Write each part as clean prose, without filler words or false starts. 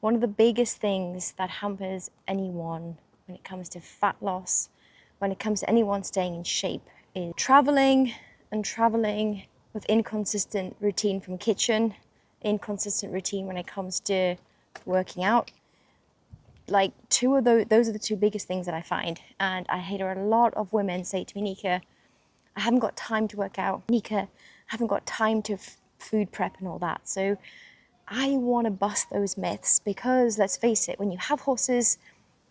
One of the biggest things that hampers anyone when it comes to fat loss, when it comes to anyone staying in shape, is traveling with inconsistent routine from kitchen, inconsistent routine when it comes to working out. Like those are the two biggest things that I find. And I hear a lot of women say to me, Nika, I haven't got time to work out. Nika, I haven't got time to food prep and all that. So I want to bust those myths because, let's face it, when you have horses,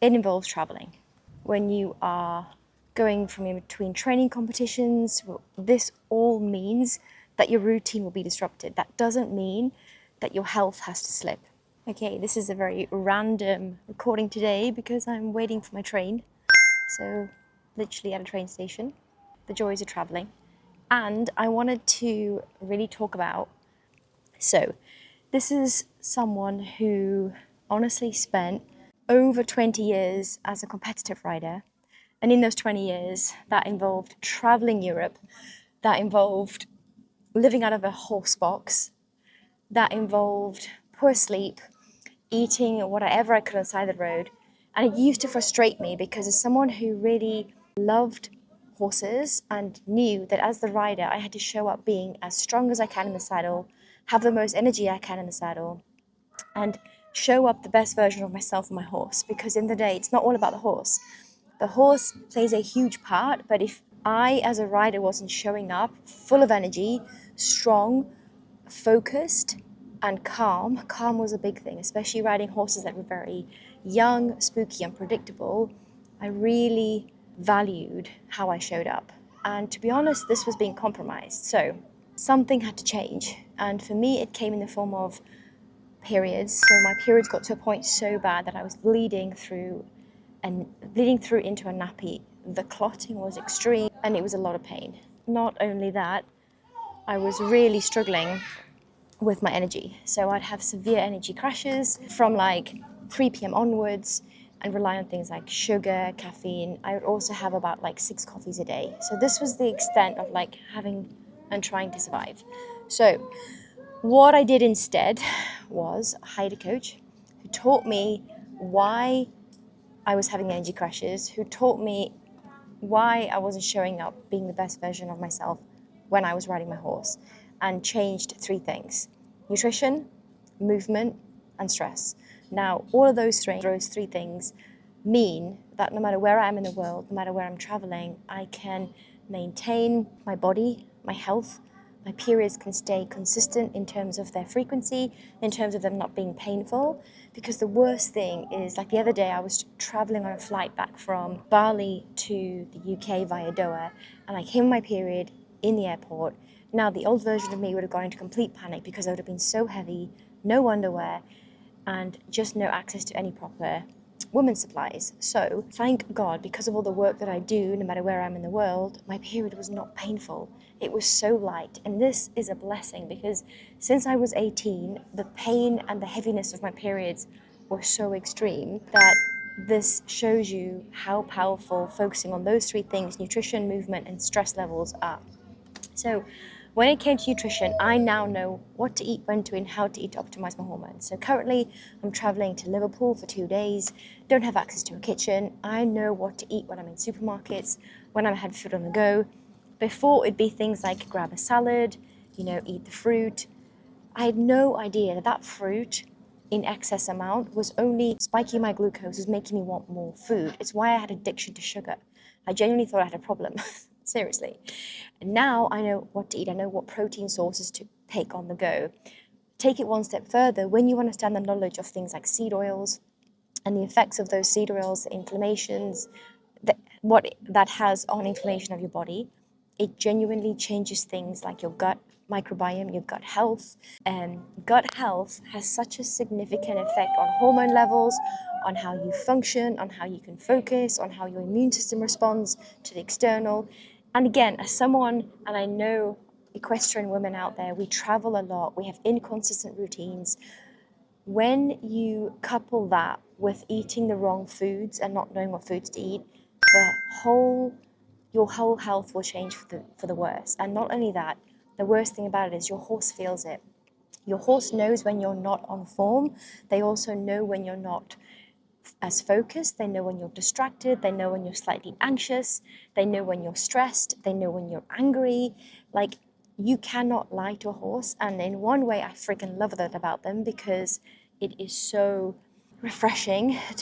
it involves traveling. When you are going from in between training competitions, this all means that your routine will be disrupted. That doesn't mean that your health has to slip. Okay, this is a very random recording today because I'm waiting for my train. So, literally at a train station. The joys of traveling. And I wanted to really talk about, this is someone who honestly spent over 20 years as a competitive rider. And in those 20 years, that involved traveling Europe, that involved living out of a horse box, that involved poor sleep, eating whatever I could on the side of the road. And it used to frustrate me because as someone who really loved horses and knew that as the rider, I had to show up being as strong as I can in the saddle, have the most energy I can in the saddle, and show up the best version of myself on my horse. Because in the day, it's not all about the horse. The horse plays a huge part, but if I, as a rider, wasn't showing up full of energy, strong, focused, and calm was a big thing, especially riding horses that were very young, spooky, unpredictable. I really valued how I showed up. And to be honest, this was being compromised. So something had to change. And for me, it came in the form of periods. So my periods got to a point so bad that I was bleeding through into a nappy. The clotting was extreme and it was a lot of pain. Not only that, I was really struggling with my energy. So I'd have severe energy crashes from like 3 p.m. onwards and rely on things like sugar, caffeine. I would also have about like 6 coffees a day. So this was the extent of like having and trying to survive. So what I did instead was hired a coach who taught me why I was having energy crashes, who taught me why I wasn't showing up being the best version of myself when I was riding my horse, and changed 3 things: nutrition, movement, and stress. Now, all of those three things mean that no matter where I am in the world, no matter where I'm traveling, I can maintain my body, my health. My periods can stay consistent in terms of their frequency, in terms of them not being painful. Because the worst thing is, like the other day, I was traveling on a flight back from Bali to the UK via Doha, and I came on my period in the airport. Now, the old version of me would have gone into complete panic because I would have been so heavy, no underwear, and just no access to any proper women's supplies. So, thank God, because of all the work that I do, no matter where I'm in the world, my period was not painful. It was so light. And this is a blessing because since I was 18, the pain and the heaviness of my periods were so extreme that this shows you how powerful focusing on those 3 things, nutrition, movement, and stress levels, are. So when it came to nutrition, I now know what to eat, when to, and how to eat to optimize my hormones. So currently, I'm traveling to Liverpool for 2 days, don't have access to a kitchen. I know what to eat when I'm in supermarkets, when I had food on the go. Before, it'd be things like grab a salad, eat the fruit. I had no idea that fruit in excess amount was only spiking my glucose, was making me want more food. It's why I had addiction to sugar. I genuinely thought I had a problem, seriously. And now I know what to eat. I know what protein sources to take on the go. Take it one step further. When you understand the knowledge of things like seed oils and the effects of those seed oils, the inflammations, what that has on inflammation of your body, it genuinely changes things like your gut microbiome, your gut health. And gut health has such a significant effect on hormone levels, on how you function, on how you can focus, on how your immune system responds to the external. And again, as someone, and I know equestrian women out there, we travel a lot, we have inconsistent routines. When you couple that with eating the wrong foods and not knowing what foods to eat, your whole health will change for the worse. And not only that, the worst thing about it is your horse feels it. Your horse knows when you're not on form. They also know when you're not as focused. They know when you're distracted. They know when you're slightly anxious. They know when you're stressed. They know when you're angry. Like, you cannot lie to a horse. And in one way, I freaking love that about them, because it is so refreshing to